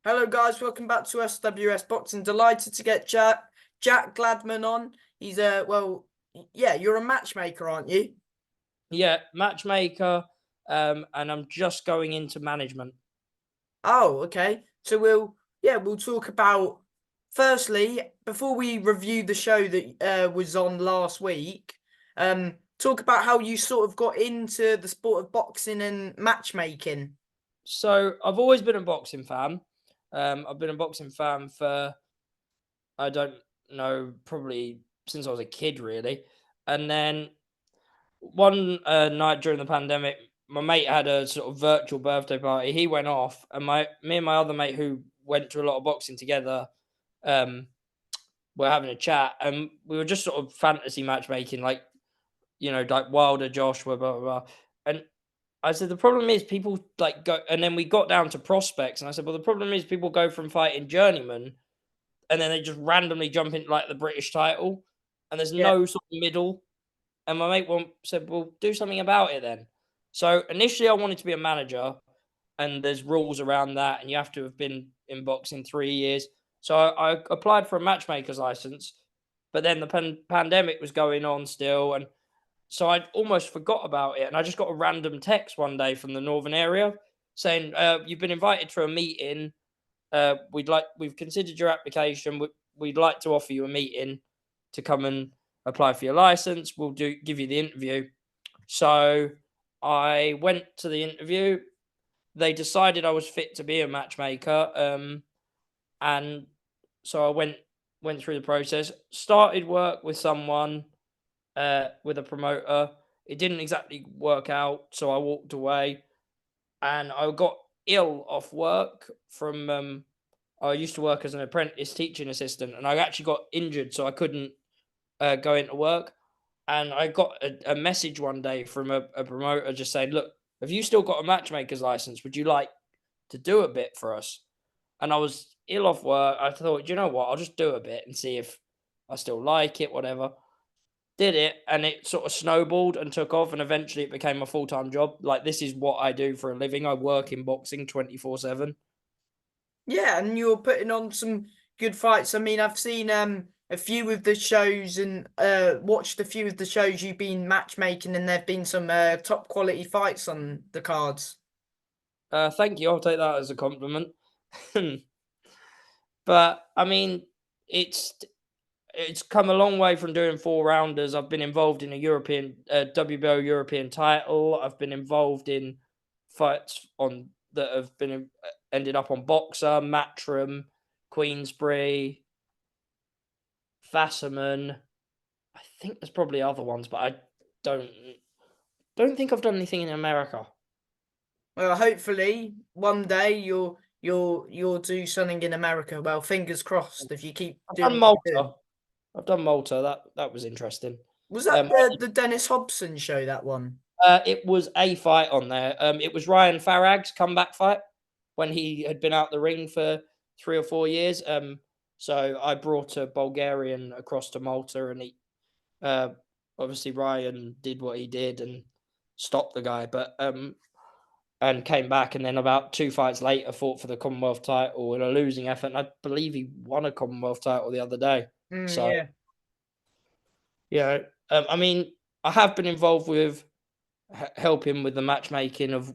Hello, guys. Welcome back to SWS Boxing. Delighted to get Jack Gladman on. He's you're a matchmaker, aren't you? Yeah, matchmaker, and I'm just going into management. Oh, okay. So we'll talk about firstly before we review the show that was on last week. Talk about how you sort of got into the sport of boxing and matchmaking. So I've always been a boxing fan. I've been a boxing fan for I don't know, probably since I was a kid, really. And then one night during the pandemic, my mate had a sort of virtual birthday party. He went off, and me and my other mate who went to a lot of boxing together, um, were having a chat, and we were just sort of fantasy matchmaking, like Wilder, Joshua, blah blah blah. And I said the problem is people like go, and then we got down to prospects, and I said, well, the problem is people go from fighting journeyman, and then they just randomly jump into like the British title, and there's Yeah. no sort of middle. And my mate said, well, do something about it then. So initially, I wanted to be a manager, and there's rules around that, and you have to have been in boxing 3 years. So I applied for a matchmaker's license, but then the pandemic was going on still, and so I almost forgot about it, and I just got a random text one day from the northern area saying, "You've been invited for a meeting. We've considered your application. We'd like to offer you a meeting to come and apply for your license. We'll give you the interview." So I went to the interview. They decided I was fit to be a matchmaker, and so I went through the process. Started work with someone, with a promoter. It didn't exactly work out, so I walked away, and I got ill off work from. I used to work as an apprentice teaching assistant, and I actually got injured, so I couldn't go into work. And I got a message one day from a promoter just saying, "Look, have you still got a matchmaker's license? Would you like to do a bit for us?" And I was ill off work. I thought, you know what, I'll just do a bit and see if I still like it, whatever. Did it, and it sort of snowballed and took off, and eventually it became a full-time job. Like, this is what I do for a living. I work in boxing 24/7. Yeah, and you're putting on some good fights. I mean, I've seen a few of the shows and watched a few of the shows you've been matchmaking, and there've been some top quality fights on the cards. Thank you. I'll take that as a compliment. But I mean, it's it's come a long way from doing four rounders. I've been involved in a European WBO European title. I've been involved in fights on that have been ended up on Boxer, Matchroom, Queensbury, Fasserman. I think there's probably other ones, but I don't don't think I've done anything in America. Well, hopefully one day you'll do something in America. Well, fingers crossed if you keep I've doing done what you're doing. Malta. I've done Malta. That was interesting. Was that Um, the Dennis Hobson show? That one? it was a fight on there. It was Ryan Farrag's comeback fight when he had been out the ring for 3 or 4 years. So I brought a Bulgarian across to Malta, and uh, obviously Ryan did what he did and stopped the guy, but and came back, and then about 2 fights later fought for the Commonwealth title in a losing effort. And I believe he won a Commonwealth title the other day. So Yeah. yeah, I mean, I have been involved with helping with the matchmaking of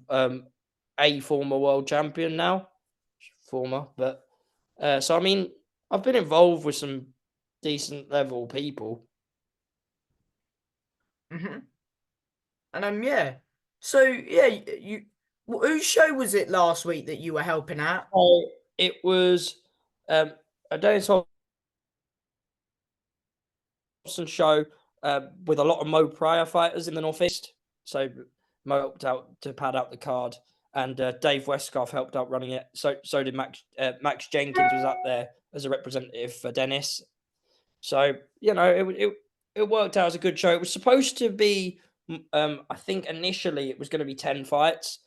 a former world champion now, former, but so I mean, I've been involved with some decent level people. Hmm. And yeah. So yeah, whose show was it last week that you were helping out? So it was um, a Dennis Hobson show with a lot of Mo Pryor fighters in the northeast. So Mo helped out to pad out the card, and Dave Westcott helped out running it. So did Max. Max Jenkins was up there as a representative for Dennis. So it worked out as a good show. It was supposed to be, I think initially it was going to be 10 fights,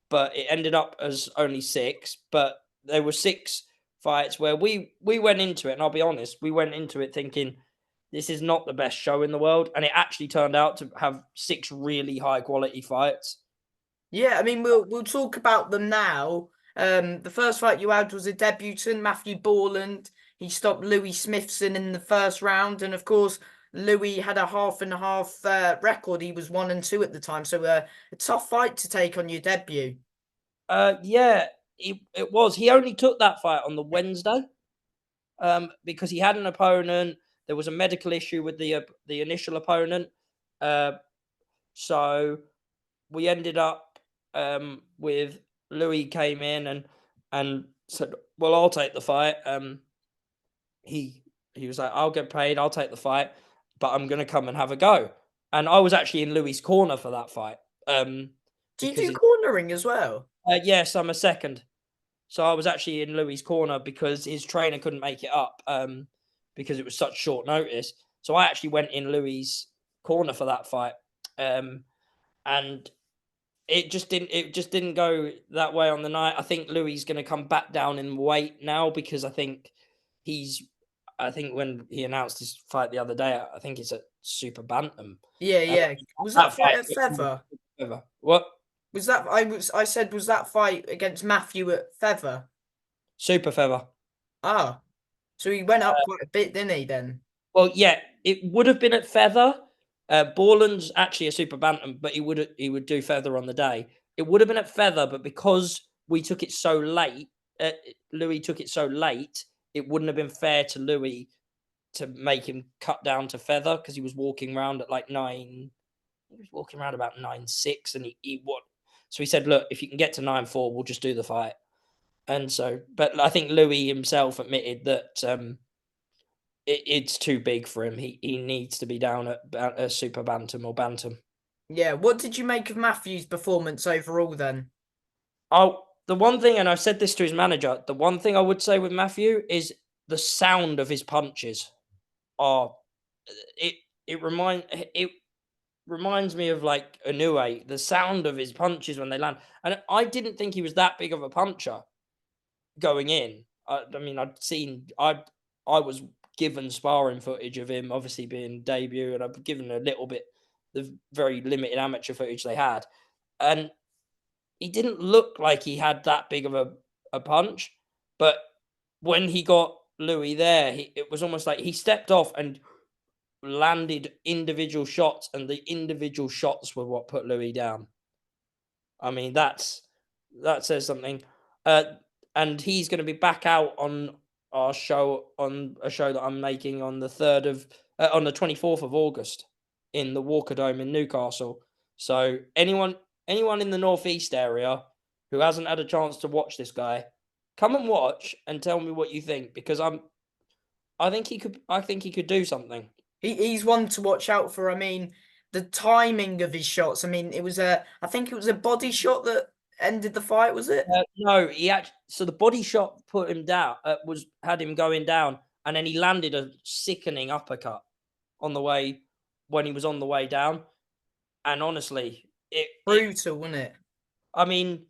but it ended up as only six. But there were 6 fights where we went into it, and I'll be honest, we went into it thinking this is not the best show in the world, and it actually turned out to have 6 really high quality fights. Yeah, I mean we'll talk about them now. The first fight you had was a debutant, Matthew Borland. He stopped Louis Smithson in the first round, and of course, Louis had a half and half record. He was 1-2 at the time, so a tough fight to take on your debut. Yeah, it was. He only took that fight on the Wednesday, because he had an opponent. There was a medical issue with the initial opponent, so we ended up with Louis came in and said, "Well, I'll take the fight." He was like, "I'll get paid. I'll take the fight, but I'm going to come and have a go." And I was actually in Louis' corner for that fight. Do you Because do cornering as well? yes, I'm a second. So I was actually in Louis' corner because his trainer couldn't make it up, because it was such short notice. So I actually went in Louis' corner for that fight, and it just didn't go that way on the night. I think Louis is going to come back down in weight now because I think when he announced his fight the other day, I think it's at super bantam. Yeah, Uh, yeah. Was that that fight fight at Feather? What? Was that I said was that fight against Matthew at Feather? Super feather. Ah, so he went up quite a bit, didn't he? Then. Well, yeah, it would have been at feather. Borland's actually a super bantam, but he would do feather on the day. It would have been at feather, but because we took it so late, Louis took it so late, it wouldn't have been fair to Louis to make him cut down to feather because he was walking around at like 9. He was walking around about 9.6, and he won. So he said, "Look, if you can get to 9.4, we'll just do the fight." And so, but I think Louis himself admitted that it's too big for him. He needs to be down at a super bantam or bantam. Yeah. What did you make of Matthew's performance overall then? Oh, the one thing, and I said this to his manager, the one thing I would say with Matthew is the sound of his punches are it it remind it reminds me of like Inoue, the sound of his punches when they land. And I didn't think he was that big of a puncher going in. I mean, I was given sparring footage of him, obviously being debut, and I've given a little bit the very limited amateur footage they had, and he didn't look like he had that big of a punch. But when he got Louis there, it was almost like he stepped off and landed individual shots, and the individual shots were what put Louis down. I mean, that says something. Uh, and he's going to be back out on our show, on a show that I'm making on the 24th of August in the Walker Dome in Newcastle. So anyone in the northeast area who hasn't had a chance to watch this guy, come and watch and tell me what you think, because I think he could do something. He's one to watch out for. I mean, the timing of his shots. I mean, I think it was a body shot that ended the fight, was it? No, so the body shot put him down, had him going down, and then he landed a sickening uppercut on the way when he was on the way down. And honestly, Brutal, wasn't it? I mean,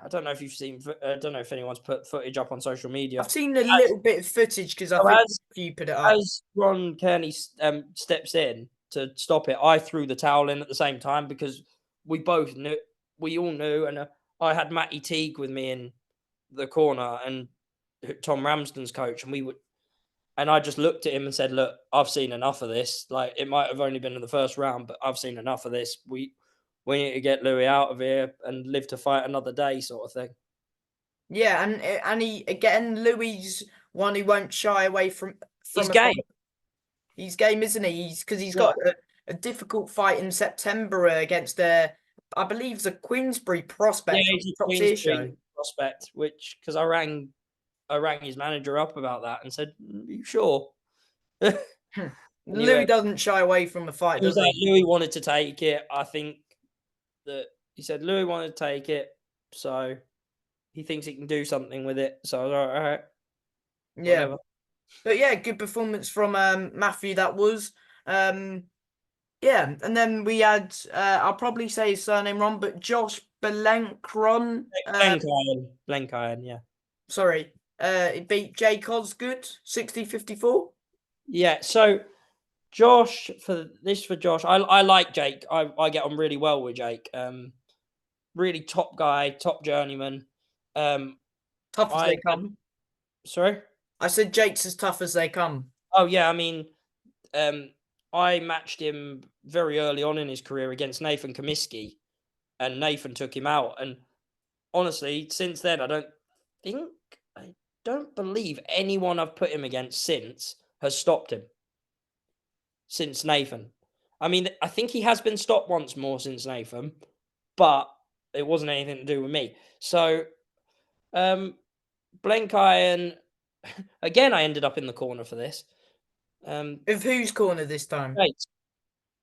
I don't know if you've seen. I don't know if anyone's put footage up on social media. I've seen a little bit of footage because I So think you put it up. as Ron Kearney steps in to stop it, I threw the towel in at the same time because we all knew, and I had Matty Teague with me in the corner and Tom Ramsden's coach, and I just looked at him and said, "Look, I've seen enough of this. Like, it might have only been in the first round, but I've seen enough of this. We need to get Louis out of here and live to fight another day," sort of thing. Yeah, and he again, Louis one who won't shy away He's from a game. fight. He's game, isn't he? Because he's Yeah. got a difficult fight in September against I believe the Queensbury prospect Yeah, from he's a Top Tier Show. Queensbury prospect, because I rang his manager up about that and said, "Are you sure?" Louis doesn't shy away from a fight, He was does like, he? Louis wanted to take it. I think that he said Louis wanted to take it, so he thinks he can do something with it. So I was like, all right, Yeah. whatever. But yeah, good performance from Matthew that was. Yeah, and then we had I'll probably say his surname wrong, but Josh Belenkron. Blenkiron, yeah. Sorry. It beat Jake Osgood, 60-54. Yeah, so Josh, for Josh, I like Jake. I get on really well with Jake. Really top guy, top journeyman. Tough as I they come. sorry. I said Jake's as tough as they come. Oh yeah, I mean, um, I matched him very early on in his career against Nathan Comiskey, and Nathan took him out. And honestly, since then, think, I don't believe anyone I've put him against since has stopped him. Since Nathan, I mean, I think he has been stopped once more since Nathan, but it wasn't anything to do with me. So, um, Blank Iron, again, I ended up in the corner for this. Of whose corner this time? Jake's.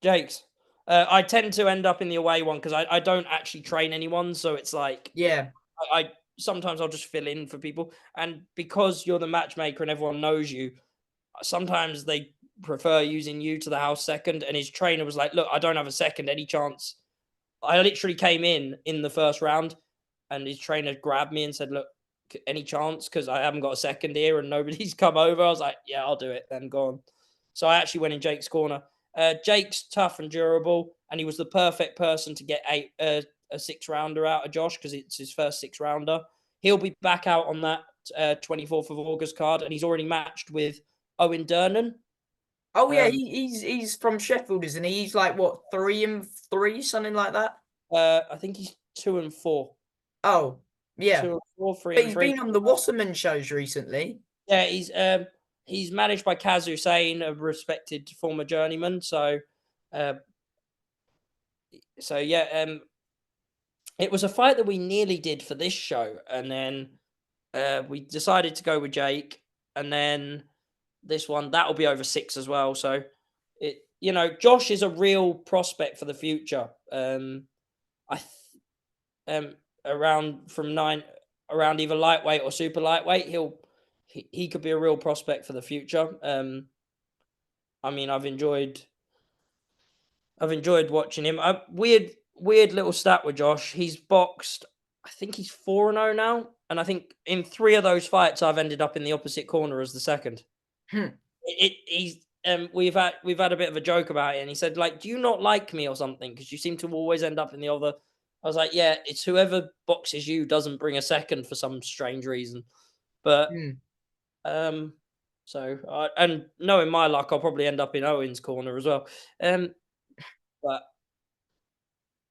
Jake's. I tend to end up in the away one because I don't actually train anyone, so it's like Yeah. I sometimes I'll just fill in for people, and because you're the matchmaker and everyone knows you, sometimes they prefer using you to the house second. And his trainer was like, "Look, I don't have a second. Any chance?" I literally came in the first round, and his trainer grabbed me and said, "Look, any chance? Because I haven't got a second here and nobody's come over." I was like, "Yeah, I'll do it." Then go on. So I actually went in Jake's corner. Jake's tough and durable, and he was the perfect person to get a 6 rounder out of Josh because it's his first 6 rounder. He'll be back out on that 24th of August card, and he's already matched with Owen Durnan. Oh yeah, Um, he's from Sheffield, isn't he? He's like what, 3-3, something like that. I think he's 2-4. Oh yeah, 2-4, three but and he's three. been on the Wasserman shows recently. Yeah, he's managed by Kaz Hussein, a respected former journeyman. Uh, so yeah, it was a fight that we nearly did for this show, and then we decided to go with Jake, and then this one that'll be over 6 as well. So Josh is a real prospect for the future. I around from 9, around either lightweight or super lightweight, he could be a real prospect for the future. I mean, I've enjoyed watching him. Weird little stat with Josh. He's boxed. I think he's 4-0 now, and I think in 3 of those fights, I've ended up in the opposite corner as the second. Hmm. He's we've had a bit of a joke about it, and he said, like, "Do you not like me or something? Because you seem to always end up in the other." I was like, "Yeah, it's whoever boxes you doesn't bring a second for some strange reason." But Hmm. um, and knowing my luck, I'll probably end up in Owen's corner as well. But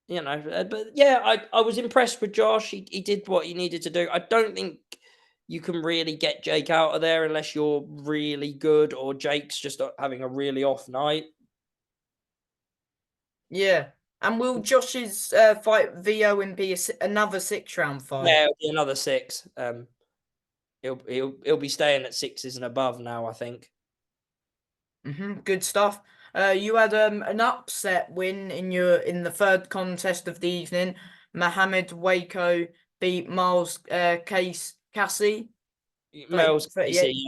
but yeah, I was impressed with Josh. He did what he needed to do. I don't think you can really get Jake out of there unless you're really good or Jake's just having a really off night. Yeah. And will Josh's fight VO and be another 6 round fight? Yeah, it'll be another 6. He'll be staying at 6s and above now, I think. Good stuff. You had an upset win in the third contest of the evening. Mohamed Waco beat Miles Casey Mel's 38. Casey,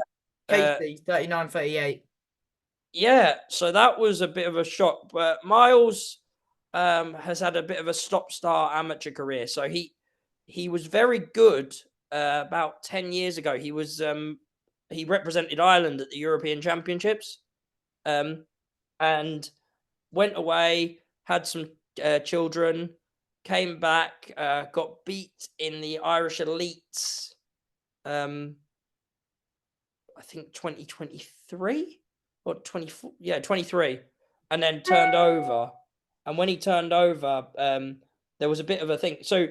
yeah. Casey 39-38. Yeah, so that was a bit of a shock. But Miles has had a bit of a stop-start amateur career. So he was very good about 10 years ago. He represented Ireland at the European Championships, and went away, had some children, came back, got beat in the Irish elites. I think 2023 or 24, yeah, 23, and then turned over. And when he turned over, there was a bit of a thing. So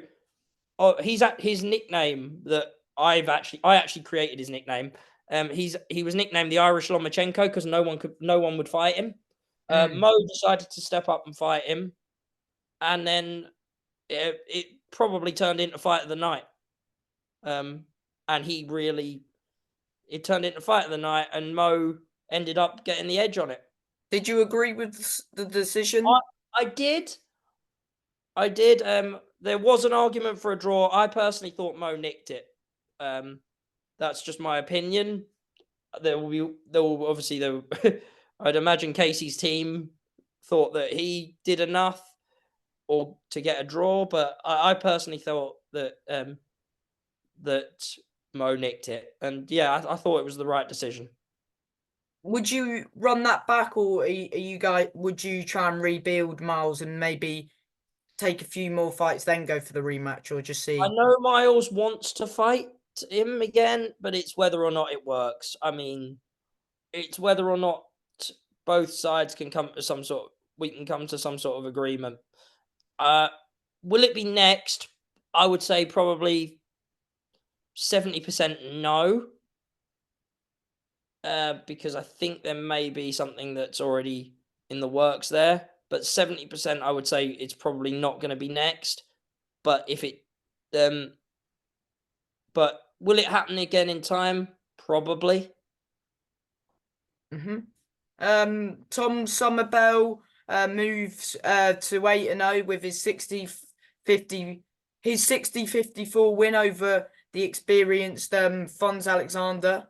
he's at his nickname that I actually created his nickname. He was nicknamed the Irish Lomachenko because no one would fight him. Mm. Mo decided to step up and fight him, and then it probably turned into fight of the night. And it turned into fight of the night, and Mo ended up getting the edge on it. Did you agree with the decision? I did. I did. There was an argument for a draw. I personally thought Mo nicked it. That's just my opinion. There will obviously I'd imagine Casey's team thought that he did enough or to get a draw, but I personally thought that that Mo nicked it, and yeah, I thought it was the right decision. Would you run that back, or are you guys? Would you try and rebuild Miles and maybe take a few more fights, then go for the rematch, or just I see? know Miles wants to fight him again, but it's whether or not it works. I mean, it's whether or not both sides can come to some sort. We can come to some sort of agreement. Uh, will it be next? I would say probably 70% no, because I think there may be something that's already in the works there. But 70%, I would say it's probably not going to be next. But if it, um, but will it happen again in time? Probably. Hmm. Tom Somerville moves to 8-0 with his 60-50 his 60-54 win over the experienced Fons Alexander.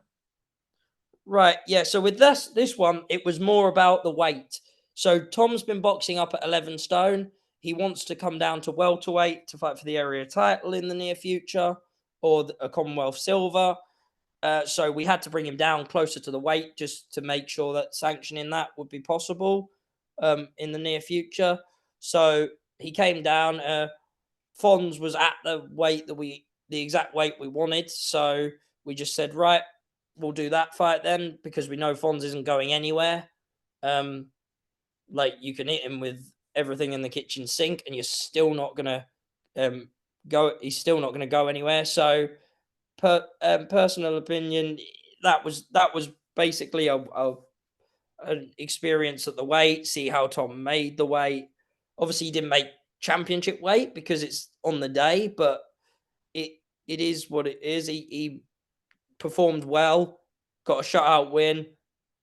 Right, yeah. So with this one, it was more about the weight. So Tom's been boxing up at 11 stone. He wants to come down to welterweight to fight for the area title in the near future, or a Commonwealth silver. So we had to bring him down closer to the weight just to make sure that sanctioning that would be possible in the near future. So he came down. Fons was at the weight that the exact weight we wanted. So we just said, right, we'll do that fight then because we know Fons isn't going anywhere. Like you can hit him with everything in the kitchen sink, and you're still not gonna go. He's still not gonna go anywhere. So, personal opinion, that was basically an experience at the weight. See how Tom made the weight. Obviously, he didn't make championship weight because it's on the day, but it it is what it is. He performed well, got a shutout win,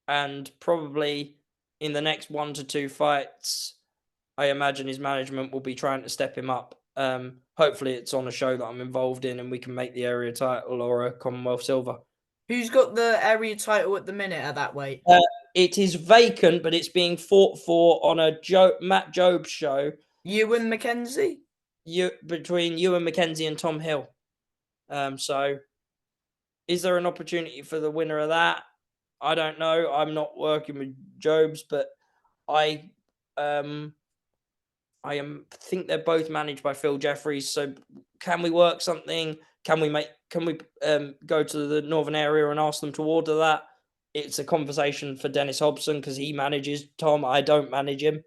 and probably in the next 1 to 2 fights, I imagine his management will be trying to step him up. Hopefully, it's on a show that I'm involved in, and we can make the area title or a Commonwealth silver. Who's got the area title at the minute at that weight? Uh, it is vacant, but it's being fought for on a Matt Job show. Ewan McKenzie? Between Ewan McKenzie and Tom Hill. So is there an opportunity for the winner of that? I don't know. I'm not working with Jobs, but I think they're both managed by Phil Jeffries. So can we work something? Can we go to the northern area and ask them to order that? It's a conversation for Dennis Hobson because he manages Tom. I don't manage him.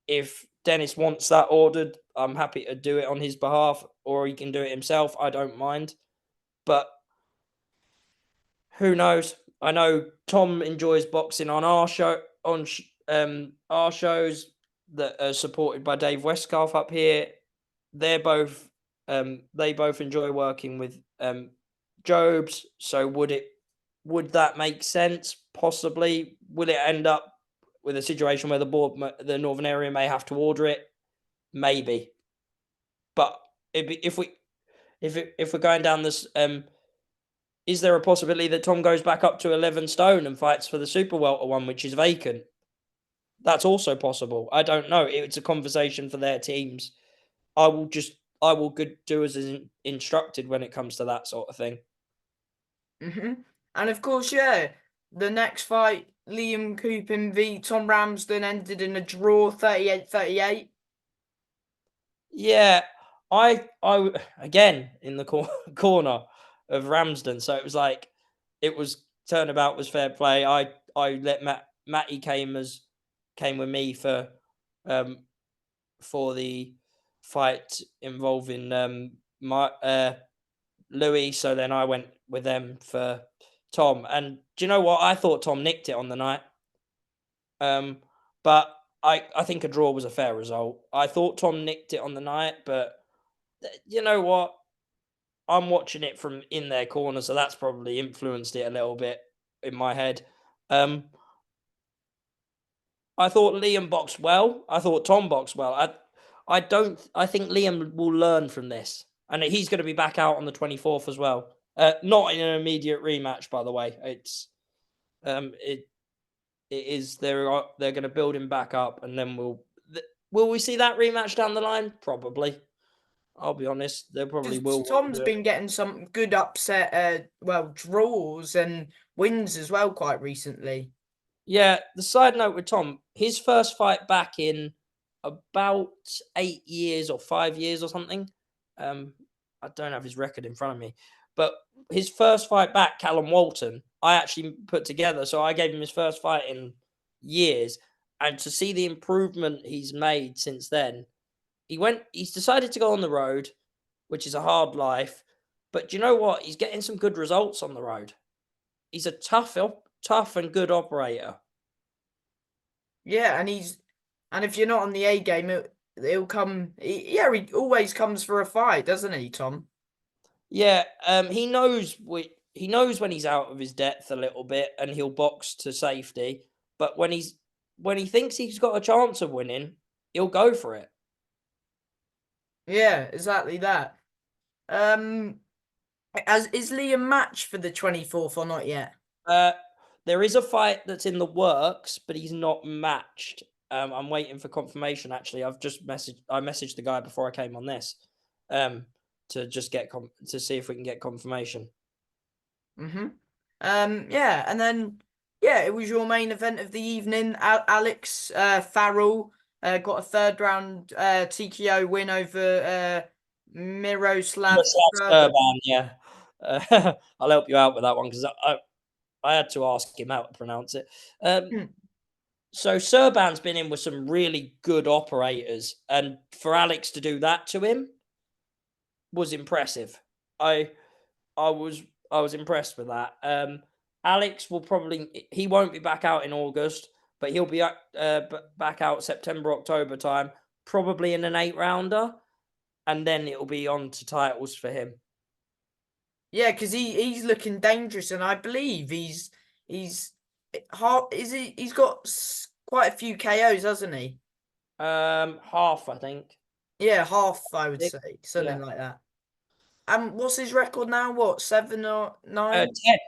If Dennis wants that ordered, I'm happy to do it on his behalf, or he can do it himself. I don't mind. But who knows? I know Tom enjoys boxing on our show, on our shows that are supported by Dave Westcalf up here. They're both they both enjoy working with Jobs. So would that make sense? Possibly. Will it end up with a situation where the northern area may have to order it? Maybe. But if we're going down this, is there a possibility that Tom goes back up to 11 stone and fights for the super welter one, which is vacant? That's also possible. I don't know. It's a conversation for their teams. I will do as instructed when it comes to that sort of thing. Hmm. And of course, yeah, the next fight, Liam Coopin v Tom Ramsden, ended in a draw, 38-38. Yeah, I again in the corner of Ramsden. So it was like it was turnabout was fair play. I let Matty came with me for the fight involving my Louis. So then I went with them for Tom. And do you know what? I thought Tom nicked it on the night. But I think a draw was a fair result. I thought Tom nicked it on the night, but you know what? I'm watching it from in their corner, so that's probably influenced it a little bit in my head. I thought Liam boxed well. I thought Tom boxed well. I don't. I think Liam will learn from this, and he's going to be back out on the 24th as well. Not in an immediate rematch, by the way. It is they're going to build him back up, and then will we see that rematch down the line? Probably. I'll be honest, they probably Because will Tom's do it. been getting some good upset, well, draws and wins as well quite recently. Yeah, the side note with Tom, his first fight back in about 8 years or 5 years or something. I don't have his record in front of me, but his first fight back, Callum Walton, I actually put together. So I gave him his first fight in years, and to see the improvement he's made since then, he's decided to go on the road, which is a hard life. But do you know what? He's getting some good results on the road. He's a tough and good operator. Yeah, and if you're not on the A game, he'll come. He always comes for a fight, doesn't he, Tom? Yeah, he knows he knows when he's out of his depth a little bit, and he'll box to safety. But when he thinks he's got a chance of winning, he'll go for it. Yeah, exactly that. Um, is Liam matched for the 24th or not yet? Uh, there is a fight that's in the works, but he's not matched. I'm waiting for confirmation. Actually, I messaged the guy before I came on this, to just get to see if we can get confirmation. Mm-hmm. Yeah, and then it was your main event of the evening. Alex Farrell got a third round TKO win over Miroslav Serban. Serban, yeah. I'll help you out with that one because I had to ask him how to pronounce it. Hmm. So Serban's been in with some really good operators, and for Alex to do that to him was impressive. I I was I was impressed with that. Alex he won't be back out in August, but he'll be back out September October time, probably in an 8 rounder, and then it'll be on to titles for him. Yeah, because he's looking dangerous, and I believe he's hard. He's got quite a few KOs, hasn't he? Half I think. Yeah, half I would Six, say, yeah. something like that. What's his record now? What, 7 or 9? 10,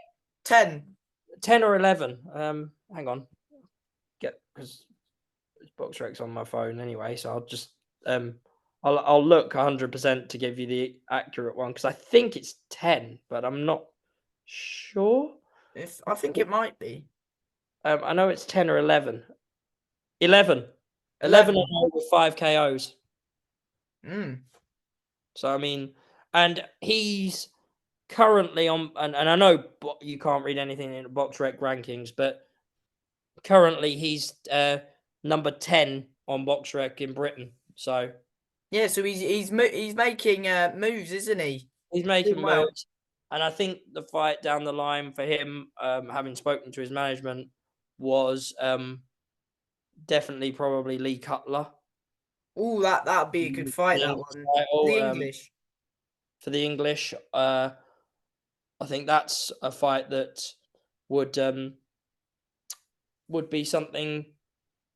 10. 10 or 11. Hang on, because box rec's on my phone anyway, so I'll just I'll look 100% to give you the accurate one because I think it's 10, but I'm not sure. If I think it might be I know it's 10 or 11. 11. 11 11. and 0 with 5 KOs. Mm. So I mean, and he's currently on, and I know you can't read anything in the box rec rankings, but currently he's number 10 on box rec in Britain. So Yeah, so he's making moves, isn't he? he's Doing making well. moves, and I think the fight down the line for him, having spoken to his management, was definitely probably Lee Cutler. Oh, that'd be a good fight. The That English one, the title, English. for the English. I think that's a fight that would would be something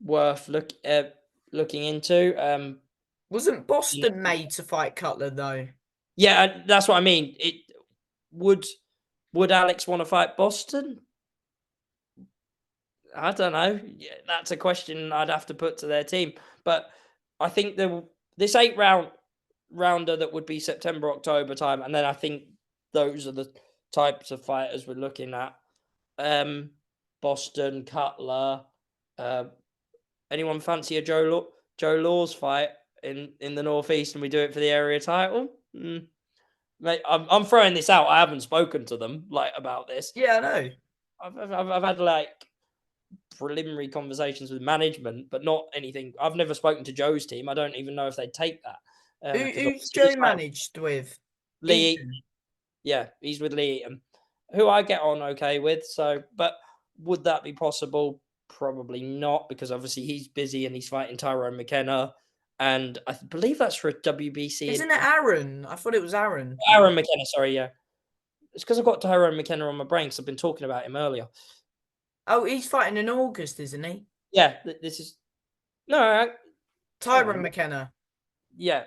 worth looking into. Wasn't Boston made to fight Cutler though? Yeah, that's what I mean. It would Alex want to fight Boston? I don't know. Yeah, that's a question I'd have to put to their team. But I think this rounder that would be September October time, and then I think those are the types of fighters we're looking at. Boston, Cutler. Anyone fancy a Joe Law's fight in the Northeast, and we do it for the area title? Mate, I'm throwing this out. I haven't spoken to them about this. Yeah, I know. I've had preliminary conversations with management, but not anything. I've never spoken to Joe's team. I don't even know if they'd take that. Who's Joe managed with? Lee Eaton. Eaton. Yeah, he's with Lee Eaton, who I get on okay with. So, but would that be possible? Probably not, because obviously he's busy and he's fighting Tyrone McKenna, and I believe that's for a WBC. Isn't it Aaron? I thought it was Aaron. Aaron McKenna, sorry, yeah. It's because I've got Tyrone McKenna on my brain because I've been talking about him earlier. Oh, he's fighting in August, isn't he? Yeah, this is no. Tyrone McKenna. Yeah,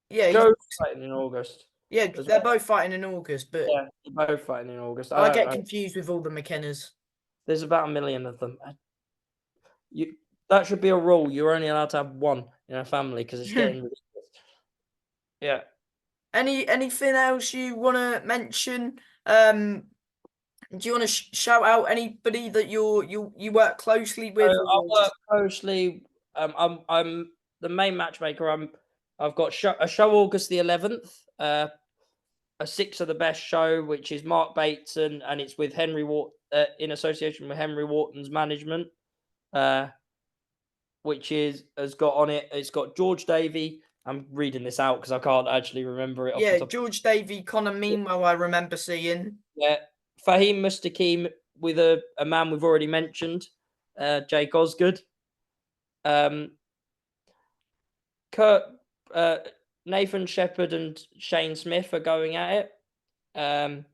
Yeah, Joe's fighting in August. yeah, they're both fighting in August, but yeah, they're both fighting in August. I don't get know. confused with all the McKennas. There's about 1 million of them. That should be a rule. You're only allowed to have one in a family because it's getting ridiculous. Yeah. Anything else you want to mention? Do you want to shout out anybody that you work closely with? So I work closely I'm the main matchmaker. I've got a show August the 11th. A Six of the Best show, which is Mark Bateson, and it's with Henry Wart in association with Henry Wharton's management, which has got on it. It's got George Davey. I'm reading this out because I can't actually remember it off the Yeah, top. George Davey, Connor Meanwell, I remember seeing. Yeah, Fahim Mustaqim with a man we've already mentioned, Jake Osgood. Kurt, Nathan Shepard and Shane Smith are going at it.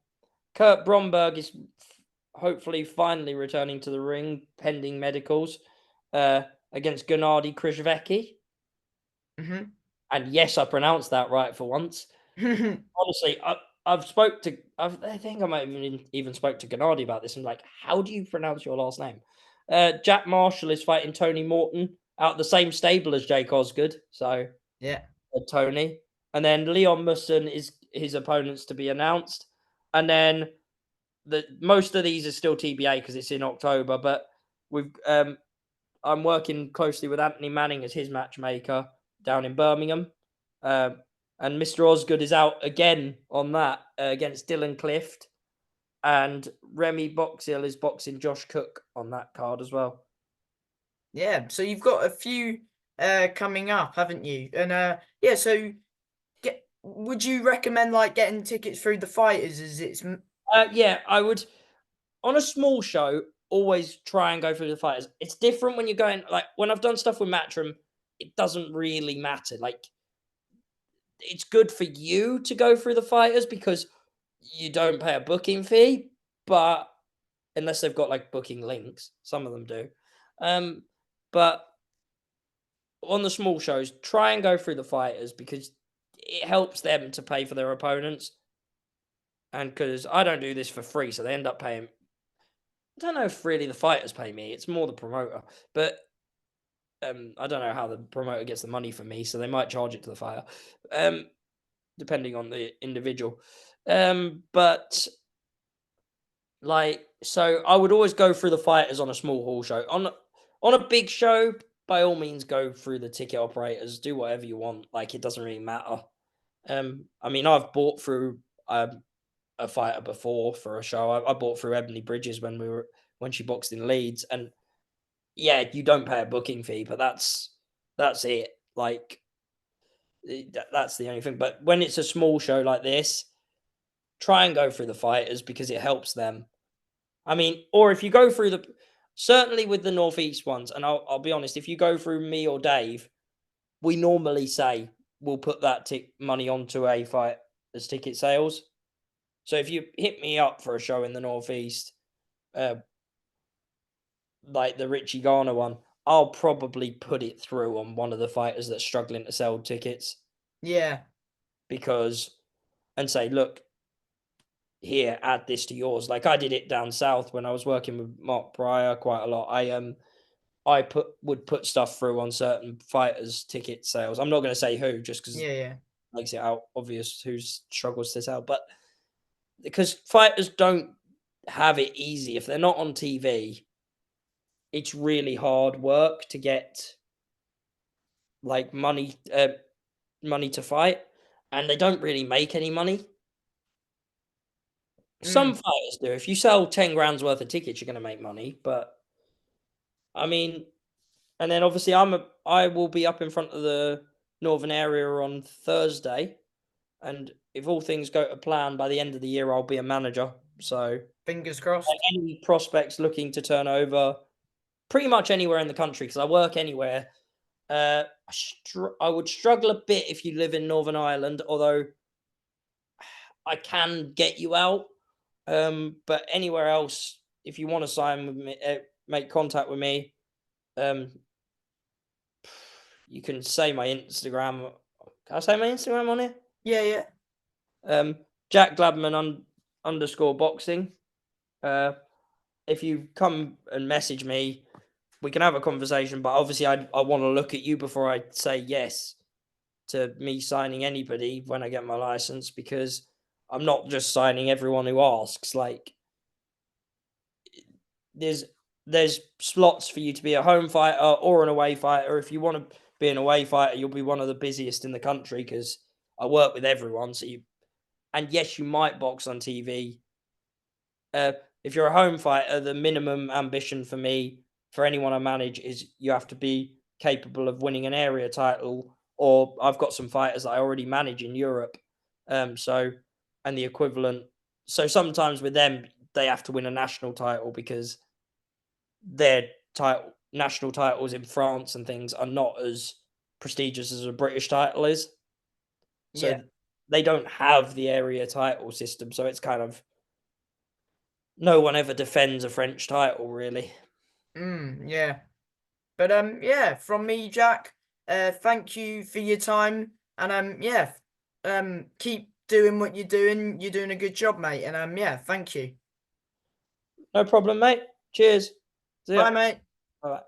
Kurt Bromberg is hopefully finally returning to the ring, pending medicals, against Gennady Krishvecki. Mm-hmm. And yes, I pronounced that right for once. Honestly, I think I might have even spoke to Gennady about this. I'm like, how do you pronounce your last name? Jack Marshall is fighting Tony Morton out the same stable as Jake Osgood. So Yeah. Tony. And then Leon Musson is his opponents to be announced. And then most of these are still TBA because it's in October. But I'm working closely with Anthony Manning as his matchmaker down in Birmingham. And Mr. Osgood is out again on that against Dylan Clift. And Remy Boxill is boxing Josh Cook on that card as well. Yeah, so you've got a few coming up, haven't you? And yeah, so would you recommend like getting tickets through the fighters as it's Yeah, I would. On a small show, always try and go through the fighters. It's different when you're going, like, when I've done stuff with Matchroom, it doesn't really matter. Like, it's good for you to go through the fighters because you don't pay a booking fee, but unless they've got like booking links, some of them do. But on the small shows, try and go through the fighters because it helps them to pay for their opponents. And because I don't do this for free, so they end up paying. I don't know if really the fighters pay me. It's more the promoter. But I don't know how the promoter gets the money for me, so they might charge it to the fighter, depending on the individual. But like, so I would always go through the fighters on a small hall show. On a big show, by all means, go through the ticket operators. Do whatever you want. Like, it doesn't really matter. I mean, I've bought through a fighter before for a show. I bought through Ebony Bridges when she boxed in Leeds, and yeah, you don't pay a booking fee, but that's it. Like, that's the only thing. But when it's a small show like this, try and go through the fighters because it helps them. I mean, or if you go through certainly with the Northeast ones, and I'll be honest, if you go through me or Dave, we normally say we'll put that money onto a fight as ticket sales. So if you hit me up for a show in the Northeast, like the Richie Garner one, I'll probably put it through on one of the fighters that's struggling to sell tickets. Yeah. And say, look, here, add this to yours. Like I did it down south when I was working with Mark Pryor quite a lot. I would put stuff through on certain fighters' ticket sales. I'm not going to say who, just because Yeah. makes it out obvious who struggles to sell. But because fighters don't have it easy if they're not on TV, it's really hard work to get like money to fight, and they don't really make any money. Some fighters do. If you sell 10 grand's worth of tickets, you're going to make money. But I mean, and then obviously I will be up in front of the northern area on Thursday, and if all things go to plan, by the end of the year I'll be a manager. So Fingers crossed. any prospects looking to turn over pretty much anywhere in the country, because I work anywhere. I would struggle a bit if you live in Northern Ireland, although I can get you out. But anywhere else, if you want to sign with me, make contact with me, you can say my Instagram. Can I say my Instagram on it? Yeah. Jack Gladman _ boxing. If you come and message me, we can have a conversation. But obviously, I want to look at you before I say yes to me signing anybody when I get my license, because I'm not just signing everyone who asks. Like, there's there's slots for you to be a home fighter or an away fighter. If you want to be an away fighter, you'll be one of the busiest in the country because I work with everyone. And yes, you might box on TV. If you're a home fighter, the minimum ambition for me, for anyone I manage, is you have to be capable of winning an area title, or I've got some fighters that I already manage in Europe. And the equivalent. So sometimes with them, they have to win a national title because their national titles in France and things are not as prestigious as a British title is. So Yeah. they don't have the area title system. So it's kind of no one ever defends a French title, really. Yeah. But yeah, from me, Jack, thank you for your time. And yeah, keep doing what you're doing. You're doing a good job, mate. And yeah, thank you. No problem, mate. Cheers. See ya. Bye, mate. Bye.